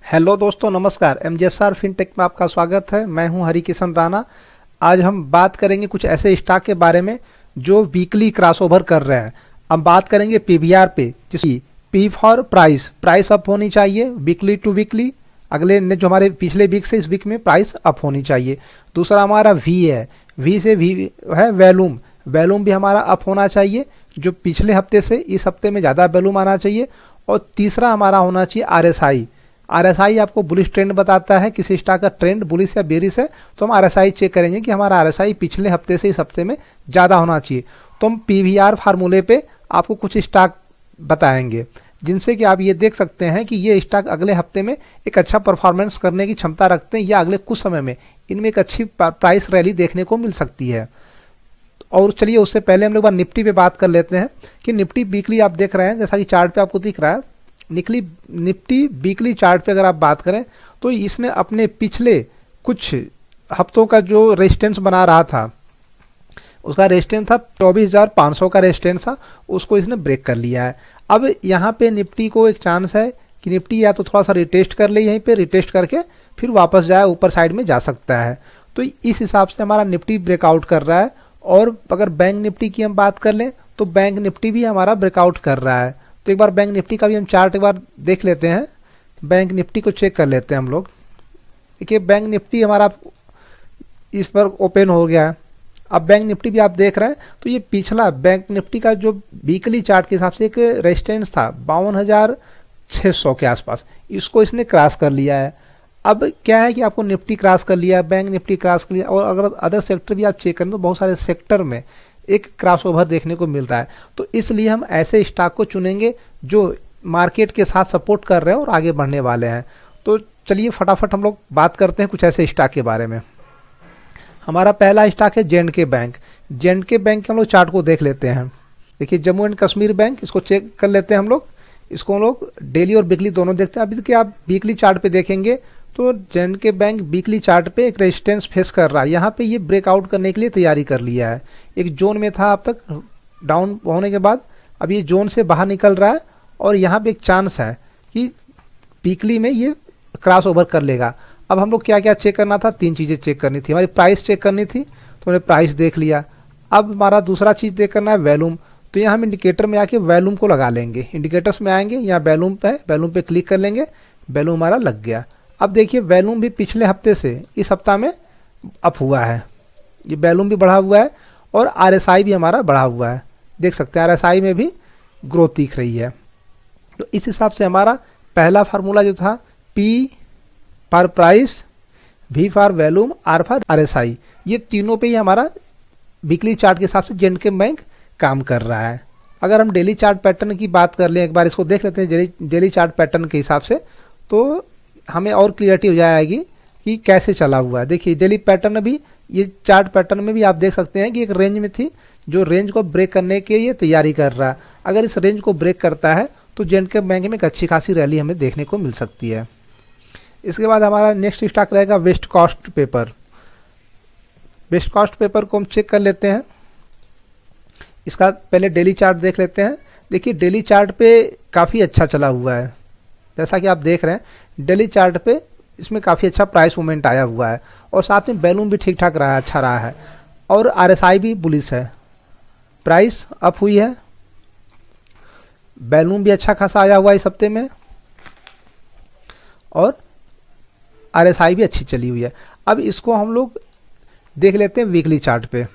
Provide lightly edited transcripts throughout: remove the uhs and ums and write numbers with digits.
Hello दोस्तों, नमस्कार। एमजेएसआर fintech में आपका स्वागत है। मैं हूं हरिकिशन राणा। आज हम बात करेंगे कुछ ऐसे स्टॉक के बारे में जो वीकली क्रॉसओवर कर रहे हैं। हम बात करेंगे पीवीआर पे, जिसकी पी फॉर प्राइस अप होनी चाहिए वीकली टू वीकली। अगले ने जो हमारे पिछले वीक से इस वीक में प्राइस अप होनी चाहिए। दूसरा हमारा वी है, वी से वी है वैल्यूम भी हमारा अप होना चाहिए, जो पिछले हफ्ते से इस हफ्ते में ज़्यादा वैल्यूम आना चाहिए। और तीसरा हमारा होना चाहिए आरएसआई आपको बुलिश ट्रेंड बताता है। किसी स्टॉक का ट्रेंड बुलिश या बेरिश है तो हम आरएसआई चेक करेंगे कि हमारा आरएसआई पिछले हफ्ते से इस हफ्ते में ज़्यादा होना चाहिए। तो हम पीवीआर फार्मूले पे आपको कुछ स्टॉक बताएंगे जिनसे कि आप ये देख सकते हैं कि ये स्टॉक अगले हफ्ते में एक अच्छा परफॉर्मेंस करने की क्षमता रखते हैं या अगले कुछ समय में इनमें एक अच्छी प्राइस रैली देखने को मिल सकती है। और चलिए उससे पहले हम लोग बार निफ्टी पे बात कर लेते हैं कि निफ्टी वीकली आप देख रहे हैं, जैसा कि चार्ट पे आपको दिख रहा है। निफ्टी वीकली चार्ट पे अगर आप बात करें तो इसने अपने पिछले कुछ हफ्तों का जो रेजिस्टेंस बना रहा था, उसका रेजिस्टेंस था 24,500 का रेजिस्टेंस था, उसको इसने ब्रेक कर लिया है। अब यहाँ पे निफ्टी को एक चांस है कि निफ्टी या तो थोड़ा सा रिटेस्ट कर ले, यहीं पे रिटेस्ट करके फिर वापस जाए, ऊपर साइड में जा सकता है। तो इस हिसाब से हमारा निफ्टी ब्रेकआउट कर रहा है। और अगर बैंक निफ्टी की हम बात कर लें तो बैंक निफ्टी भी हमारा ब्रेकआउट कर रहा है। तो एक बार बैंक निफ्टी का भी हम चार्ट एक बार देख लेते हैं। बैंक निफ्टी को चेक कर लेते हैं हम लोग। देखिए बैंक निफ्टी हमारा इस पर ओपन हो गया है। अब बैंक निफ्टी भी आप देख रहे हैं तो ये पिछला बैंक निफ्टी का जो वीकली चार्ट के हिसाब से एक रेजिस्टेंस था 52,600 के आसपास, इसको इसने क्रॉस कर लिया है। अब क्या है कि आपको निफ्टी क्रॉस कर लिया, बैंक निफ्टी क्रॉस कर लिया, और अगर अदर सेक्टर भी आप चेक करें तो बहुत सारे सेक्टर में एक क्रॉसओवर देखने को मिल रहा है। तो इसलिए हम ऐसे स्टॉक को चुनेंगे जो मार्केट के साथ सपोर्ट कर रहे हैं और आगे बढ़ने वाले हैं। तो चलिए फटाफट हम लोग बात करते हैं कुछ ऐसे स्टॉक के बारे में। हमारा पहला स्टॉक है जे.एंड.के बैंक। जे.एंड.के बैंक के हम लोग चार्ट को देख लेते हैं। देखिए जम्मू एंड कश्मीर बैंक, इसको चेक कर लेते हैं हम लोग। इसको हम लोग डेली और वीकली दोनों देखते हैं। अभी देखिए आप वीकली चार्ट पे देखेंगे तो जे.एंड.के बैंक वीकली चार्ट पे एक रेजिस्टेंस फेस कर रहा है। यहाँ पे ये ब्रेकआउट करने के लिए तैयारी कर लिया है। एक जोन में था अब तक, डाउन होने के बाद अब ये जोन से बाहर निकल रहा है और यहाँ पे एक चांस है कि वीकली में ये क्रॉस ओवर कर लेगा। अब हम लोग क्या क्या चेक करना था, 3 चीज़ें चेक करनी थी। हमारी प्राइस चेक करनी थी तो हमने प्राइस देख लिया। अब हमारा दूसरा चीज़ देख करना है वैल्यूम। तो यहाँ हम इंडिकेटर में आके वैल्यूम को लगा लेंगे। इंडिकेटर्स में आएंगे, यहाँ वैल्यूम पे है, वैल्यूम पे क्लिक कर लेंगे, वैल्यूम हमारा लग गया। अब देखिए वैल्यूम भी पिछले हफ्ते से इस हफ्ता में अप हुआ है, ये वैल्यूम भी बढ़ा हुआ है और आरएसआई भी हमारा बढ़ा हुआ है। देख सकते हैं आरएसआई में भी ग्रोथ दिख रही है। तो इस हिसाब से हमारा पहला फार्मूला जो था P for price, V for volume, R for RSI, ये तीनों पे ही हमारा वीकली चार्ट के हिसाब से जे.एंड.के बैंक काम कर रहा है। अगर हम डेली चार्ट पैटर्न की बात कर लें, एक बार इसको देख लेते हैं डेली चार्ट पैटर्न के हिसाब से, तो हमें और क्लियरिटी हो जाएगी कि कैसे चला हुआ है। देखिए डेली पैटर्न भी, ये चार्ट पैटर्न में भी आप देख सकते हैं कि एक रेंज में थी, जो रेंज को ब्रेक करने के लिए तैयारी कर रहा है। अगर इस रेंज को ब्रेक करता है तो जे.एंड.के बैंक में एक अच्छी खासी रैली हमें देखने को मिल सकती है। इसके बाद हमारा नेक्स्ट स्टॉक रहेगा West Coast Paper. West Coast Paper को हम चेक कर लेते हैं। इसका पहले डेली चार्ट देख लेते हैं। देखिए डेली चार्ट पे काफ़ी अच्छा चला हुआ है, जैसा कि आप देख रहे हैं डेली चार्ट पे इसमें काफ़ी अच्छा प्राइस मूवमेंट आया हुआ है और साथ में वैल्यूम भी ठीक ठाक रहा है, अच्छा रहा है और आरएसआई भी बुलिश है। प्राइस अप हुई है, वैल्यूम भी अच्छा खासा आया हुआ है इस हफ्ते में और आरएसआई भी अच्छी चली हुई है। अब इसको हम लोग देख लेते हैं वीकली चार्ट पे।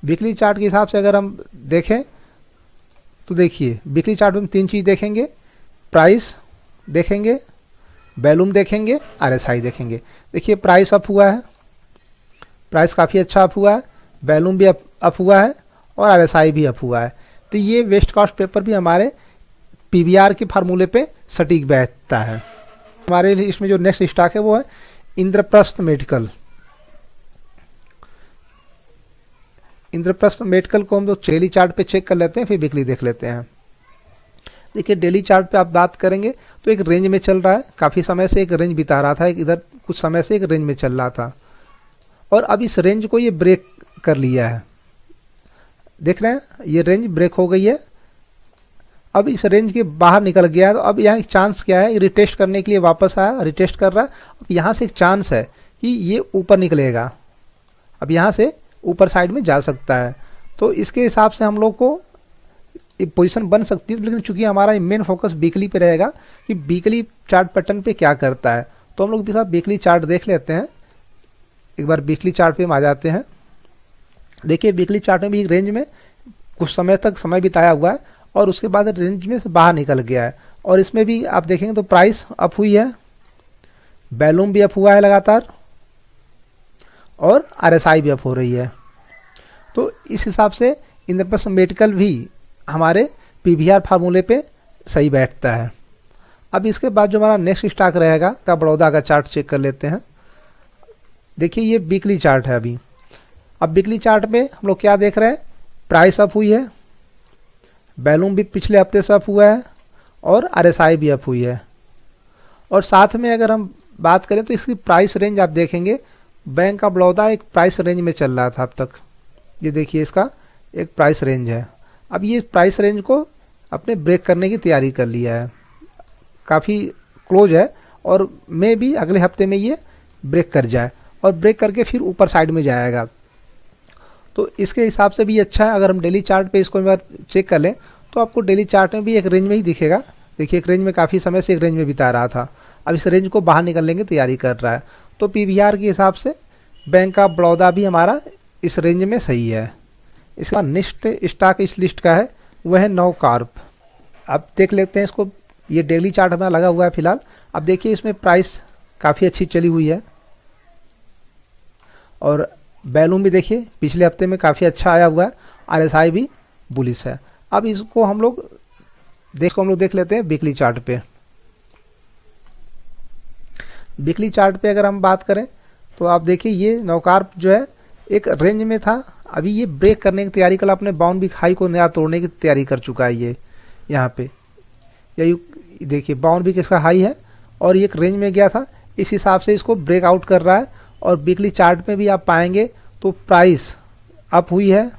वीकली चार्ट के हिसाब से अगर हम देखें तो देखिए वीकली चार्ट में हम 3 चीज़ देखेंगे, प्राइस देखेंगे, वैल्यूम देखेंगे, आरएसआई देखेंगे। देखिए प्राइस अप हुआ है, प्राइस काफ़ी अच्छा अप हुआ है, वैल्यूम भी अप हुआ है और आरएसआई भी अप हुआ है। तो ये वेस्ट कोस्ट पेपर भी हमारे पीवीआर के फार्मूले पे सटीक बैठता है। हमारे लिए इसमें जो नेक्स्ट स्टॉक है वो है इंद्रप्रस्थ मेडिकल। इंद्रप्रस्थ मेडिकल को हम लोग डेली चार्ट पे चेक कर लेते हैं, फिर वीकली देख लेते हैं। देखिए डेली चार्ट पे आप बात करेंगे तो एक रेंज में चल रहा है, काफ़ी समय से एक रेंज बिता रहा था, इधर कुछ समय से एक रेंज में चल रहा था और अब इस रेंज को ये ब्रेक कर लिया है। देख रहे हैं ये रेंज ब्रेक हो गई है। अब इस रेंज के बाहर निकल गया है। तो अब यहाँ एक चांस क्या है, रिटेस्ट करने के लिए वापस आया, रिटेस्ट कर रहा है। अब यहाँ से एक चांस है कि ये ऊपर निकलेगा, अब यहाँ से ऊपर साइड में जा सकता है। तो इसके हिसाब से हम लोग को पोजीशन बन सकती है, लेकिन चूंकि हमारा मेन फोकस वीकली पे रहेगा कि वीकली चार्ट पैटर्न पे क्या करता है, तो हम लोग भी साहब वीकली चार्ट देख लेते हैं। एक बार वीकली चार्ट पे हम आ जाते हैं। देखिए वीकली चार्ट में भी एक रेंज में कुछ समय तक समय बिताया हुआ है और उसके बाद रेंज में से बाहर निकल गया है। और इसमें भी आप देखेंगे तो प्राइस अप हुई है, वॉल्यूम भी अप हुआ है लगातार, और आरएसआई भी अप हो रही है। तो इस हिसाब से इंद्रप्रस्थ मेडिकल भी हमारे पीवीआर फार्मूले पे सही बैठता है। अब इसके बाद जो हमारा नेक्स्ट स्टॉक रहेगा का बड़ौदा का चार्ट चेक कर लेते हैं। देखिए ये वीकली चार्ट है अभी। अब वीकली चार्ट में हम लोग क्या देख रहे हैं, प्राइस अप हुई है, वॉल्यूम भी पिछले हफ्ते से अप हुआ है, और आरएसआई भी अप हुई है। और साथ में अगर हम बात करें तो इसकी प्राइस रेंज आप देखेंगे, बैंक ऑफ बड़ौदा एक प्राइस रेंज में चल रहा था अब तक। ये देखिए इसका एक प्राइस रेंज है। अब ये प्राइस रेंज को अपने ब्रेक करने की तैयारी कर लिया है, काफ़ी क्लोज है, और मे भी अगले हफ्ते में ये ब्रेक कर जाए और ब्रेक करके फिर ऊपर साइड में जाएगा। तो इसके हिसाब से भी अच्छा है। अगर हम डेली चार्ट पे इसको एक बार चेक कर लें तो आपको डेली चार्ट में भी एक रेंज में ही दिखेगा। देखिए एक रेंज में काफ़ी समय से एक रेंज में बिता रहा था, अब इस रेंज को बाहर निकलने की तैयारी कर रहा है। तो पीवीआर के हिसाब से बैंक ऑफ बड़ौदा भी हमारा इस रेंज में सही है। इसका नेक्स्ट स्टॉक इस लिस्ट का है वह है नवकार्प। अब देख लेते हैं इसको, ये डेली चार्ट हमारा लगा हुआ है फिलहाल। अब देखिए इसमें प्राइस काफ़ी अच्छी चली हुई है, और वॉल्यूम भी देखिए पिछले हफ्ते में काफ़ी अच्छा आया हुआ है, आरएसआई भी बुलिश है। अब इसको हम लोग देख लेते हैं वीकली चार्ट पे। वीकली चार्ट पे अगर हम बात करें तो आप देखिए ये नवकार्प जो है एक रेंज में था, अभी ये ब्रेक करने की तैयारी, कल अपने बाउंड हाई को नया तोड़ने की तैयारी कर चुका है। ये यहाँ पे यही देखिए बाउंड किसका हाई है और ये एक रेंज में गया था, इस हिसाब से इसको ब्रेकआउट कर रहा है। और वीकली चार्ट में भी आप पाएंगे तो प्राइस अप हुई है,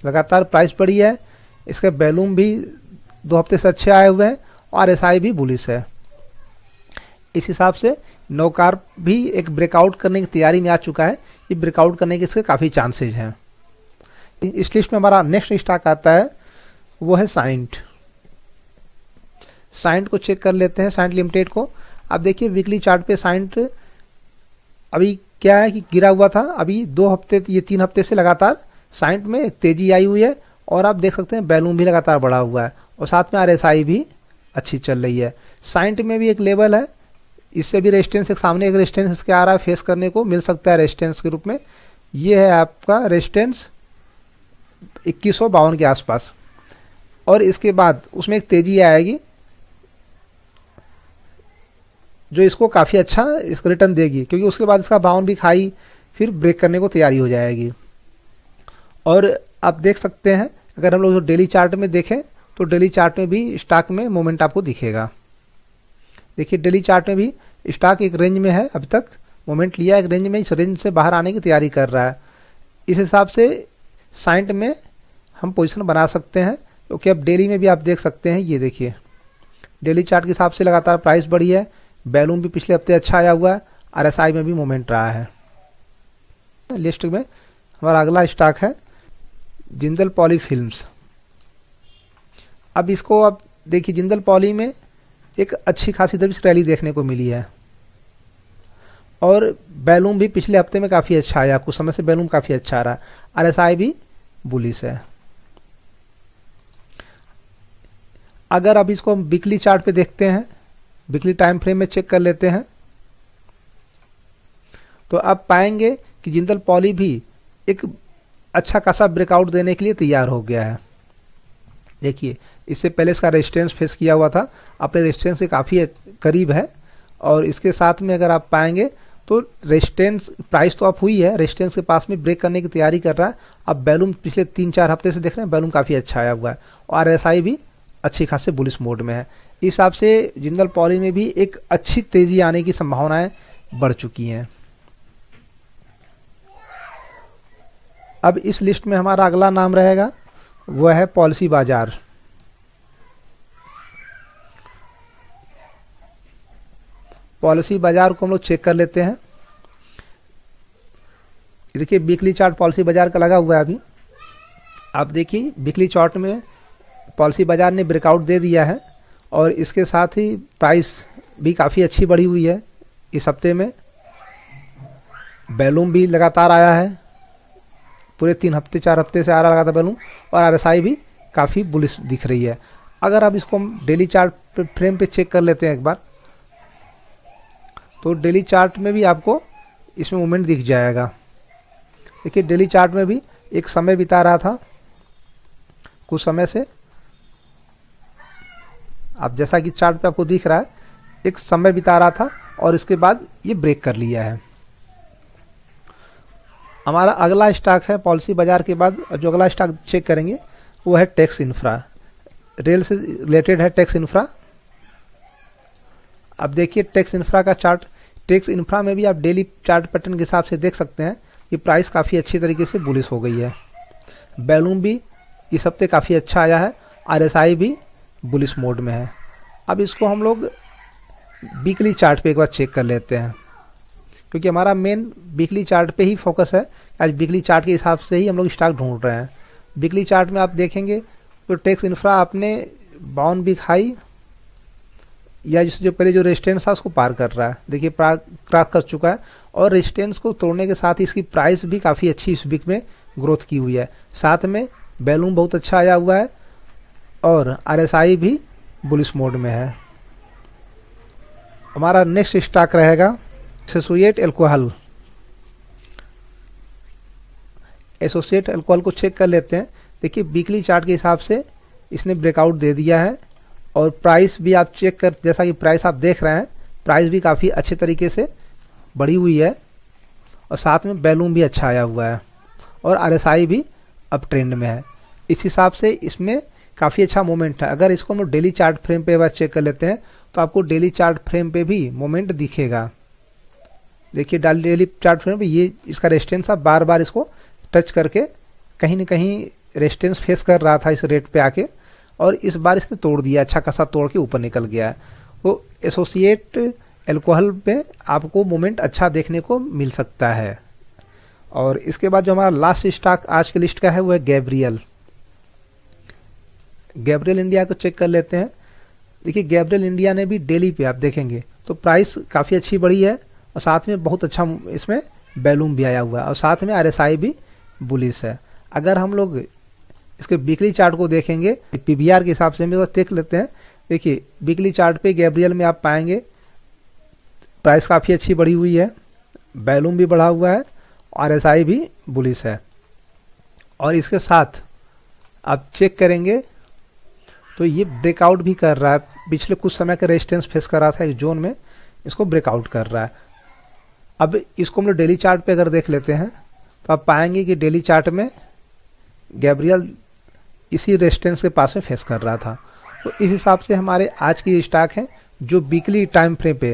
लगातार प्राइस बढ़ी है, इसके वॉल्यूम भी 2 हफ्ते से अच्छे आए हुए हैं, और आरएसआई भी बुलिश है। इस हिसाब से नवकार्प भी एक ब्रेकआउट करने की तैयारी में आ चुका है। ये ब्रेकआउट करने के इसके काफ़ी चांसेज हैं। इस लिस्ट में हमारा नेक्स्ट स्टॉक आता है वो है साइंट। साइंट को चेक कर लेते हैं, साइंट लिमिटेड को। अब देखिए वीकली चार्ट पे साइंट अभी क्या है कि गिरा हुआ था, अभी 2 हफ्ते ये 3 हफ्ते से लगातार साइंट में तेजी आई हुई है, और आप देख सकते हैं वॉल्यूम भी लगातार बढ़ा हुआ है, और साथ में आरएसआई भी अच्छी चल रही है। साइंट में भी एक लेवल है, इससे भी रेजिस्टेंस एक सामने एक रेजिस्टेंस इसके आ रहा है, फेस करने को मिल सकता है रेजिस्टेंस के रूप में। ये है आपका रेजिस्टेंस 2152 के आसपास, और इसके बाद उसमें एक तेजी आएगी जो इसको काफ़ी अच्छा इसको रिटर्न देगी, क्योंकि उसके बाद इसका बाउंड भी खाई फिर ब्रेक करने को तैयारी हो जाएगी। और आप देख सकते हैं अगर हम लोग डेली चार्ट में देखें तो डेली चार्ट में भी स्टॉक में मोमेंट आपको दिखेगा। देखिए डेली चार्ट में भी स्टॉक एक रेंज में है, अभी तक मोमेंट लिया एक रेंज में, इस रेंज से बाहर आने की तैयारी कर रहा है। इस हिसाब से साइंट में हम पोजीशन बना सकते हैं, क्योंकि अब डेली में भी आप देख सकते हैं, ये देखिए डेली चार्ट के हिसाब से लगातार प्राइस बढ़ी है, वॉल्यूम भी पिछले हफ्ते अच्छा आया हुआ है, आरएसआई में भी मोमेंट रहा है। लिस्ट में हमारा अगला स्टॉक है जिंदल पॉली फिल्म्स। अब इसको आप देखिए जिंदल पॉली में एक अच्छी खासी रैली देखने को मिली है, और वॉल्यूम भी पिछले हफ्ते में काफ़ी अच्छा आया, कुछ समय से वॉल्यूम काफ़ी अच्छा आ रहा है, आरएसआई भी बुलिश है। अगर अब इसको हम वीकली चार्ट पे देखते हैं, वीकली टाइम फ्रेम में चेक कर लेते हैं, तो आप पाएंगे कि जिंदल पॉली भी एक अच्छा खासा ब्रेकआउट देने के लिए तैयार हो गया है। देखिए इससे पहले इसका रेजिस्टेंस फेस किया हुआ था, अपने रेजिस्टेंस से काफ़ी करीब है, और इसके साथ में अगर आप पाएंगे तो रेजिस्टेंस प्राइस तो अप हुई है, रेजिस्टेंस के पास में ब्रेक करने की तैयारी कर रहा है। अब वॉल्यूम पिछले 3-4 हफ्ते से देख रहे हैं, वॉल्यूम काफ़ी अच्छा आया हुआ है, और आरएसआई भी अच्छी खासे बुलिश मोड में है। इस हिसाब से जिंदल पॉली में भी एक अच्छी तेज़ी आने की संभावनाएं बढ़ चुकी हैं। अब इस लिस्ट में हमारा अगला नाम रहेगा वह है पॉलिसी बाजार। पॉलिसी बाजार को हम लोग चेक कर लेते हैं। देखिए वीकली चार्ट पॉलिसी बाजार का लगा हुआ है अभी। आप देखिए वीकली चार्ट में पॉलिसी बाजार ने ब्रेकआउट दे दिया है और इसके साथ ही प्राइस भी काफ़ी अच्छी बढ़ी हुई है इस हफ्ते में। बैलूम भी लगातार आया है, पूरे 3 हफ्ते 4 हफ्ते से आ रहा लगातार बैलूम, और आरएसआई भी काफ़ी बुलिश दिख रही है। अगर आप इसको हम डेली चार्ट फ्रेम पे चेक कर लेते हैं एक बार, तो डेली चार्ट में भी आपको इसमें मूवमेंट दिख जाएगा। देखिए डेली चार्ट में भी एक समय बिता रहा था कुछ समय से, आप जैसा कि चार्ट पे आपको दिख रहा है एक समय बिता रहा था और इसके बाद ये ब्रेक कर लिया है। हमारा अगला स्टॉक है पॉलिसी बाजार के बाद, जो अगला स्टॉक चेक करेंगे वो है टेक्स इंफ्रा। रेल से रिलेटेड है टेक्स इंफ्रा। अब देखिए टेक्स इंफ्रा का चार्ट, टेक्स इंफ्रा में भी आप डेली चार्ट पैटर्न के हिसाब से देख सकते हैं ये प्राइस काफ़ी अच्छी तरीके से बुलिश हो गई है। बैलूम भी इस हफ्ते काफ़ी अच्छा आया है, आरएसआई भी बुलिश मोड में है। अब इसको हम लोग वीकली चार्ट पे एक बार चेक कर लेते हैं, क्योंकि हमारा मेन वीकली चार्ट पे ही फोकस है। आज वीकली चार्ट के हिसाब से ही हम लोग स्टॉक ढूंढ रहे हैं। वीकली चार्ट में आप देखेंगे तो टेक्स इंफ्रा आपने बाउंड भी खाई या जो पहले जो रेजिस्टेंस था उसको पार कर रहा है। देखिए क्रॉस कर चुका है और रेजिस्टेंस को तोड़ने के साथ ही इसकी प्राइस भी काफ़ी अच्छी इस वीक में ग्रोथ की हुई है। साथ में बैलूम बहुत अच्छा आया हुआ है और आरएसआई भी बुलिश मोड में है। हमारा नेक्स्ट स्टॉक रहेगा एसोसिएट एल्कोहल। एसोसिएट एल्कोहल को चेक कर लेते हैं। देखिए वीकली चार्ट के हिसाब से इसने ब्रेकआउट दे दिया है और प्राइस भी आप चेक कर, जैसा कि प्राइस आप देख रहे हैं प्राइस भी काफ़ी अच्छे तरीके से बढ़ी हुई है और साथ में बैलूम भी अच्छा आया हुआ है और आरएसआई भी अप ट्रेंड में है। इस हिसाब से इसमें काफ़ी अच्छा मोमेंट है। अगर इसको हम डेली चार्ट फ्रेम पे बस चेक कर लेते हैं तो आपको डेली चार्ट फ्रेम पे भी मोमेंट दिखेगा। देखिए डेली चार्ट फ्रेम पे ये इसका रेजिस्टेंस आप बार बार इसको टच करके कहीं ना कहीं रेजिस्टेंस फेस कर रहा था इस रेट पे आके, और इस बार इसने तोड़ दिया, अच्छा खासा तोड़ के ऊपर निकल गया है। तो एसोसिएट एल्कोहल पे आपको मोमेंट अच्छा देखने को मिल सकता है। और इसके बाद जो हमारा लास्ट स्टॉक आज की लिस्ट का है वो है गैब्रियल। गैब्रियल इंडिया को चेक कर लेते हैं। देखिए गैब्रियल इंडिया ने भी डेली पे आप देखेंगे तो प्राइस काफ़ी अच्छी बढ़ी है और साथ में बहुत अच्छा इसमें बैलूम भी आया हुआ है और साथ में आरएसआई भी बुलिश है। अगर हम लोग इसके वीकली चार्ट को देखेंगे पीवीआर के हिसाब से हम देख लेते हैं। देखिए वीकली चार्ट पे गैब्रियल में आप पाएंगे प्राइस काफ़ी अच्छी बढ़ी हुई है, बैलूम भी बढ़ा हुआ है, आरएसआई भी बुलिश है। और इसके साथ आप चेक करेंगे तो ये ब्रेकआउट भी कर रहा है। पिछले कुछ समय का रेजिस्टेंस फेस कर रहा था एक जोन में, इसको ब्रेकआउट कर रहा है। अब इसको हम लोग डेली चार्ट पे अगर देख लेते हैं तो आप पाएंगे कि डेली चार्ट में गैब्रियल इसी रेजिस्टेंस के पास में फेस कर रहा था। तो इस हिसाब से हमारे आज की स्टॉक हैं जो वीकली टाइम फ्रेम पे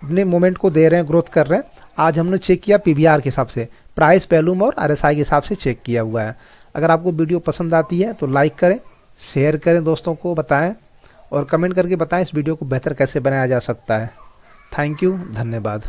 अपने मोमेंट को दे रहे हैं, ग्रोथ कर रहे हैं। आज हमने चेक किया पीवीआर के हिसाब से, प्राइस बैलूम और आरएसआई के हिसाब से चेक किया हुआ है। अगर आपको वीडियो पसंद आती है तो लाइक करें, शेयर करें, दोस्तों को बताएं और कमेंट करके बताएं इस वीडियो को बेहतर कैसे बनाया जा सकता है। थैंक यू, धन्यवाद।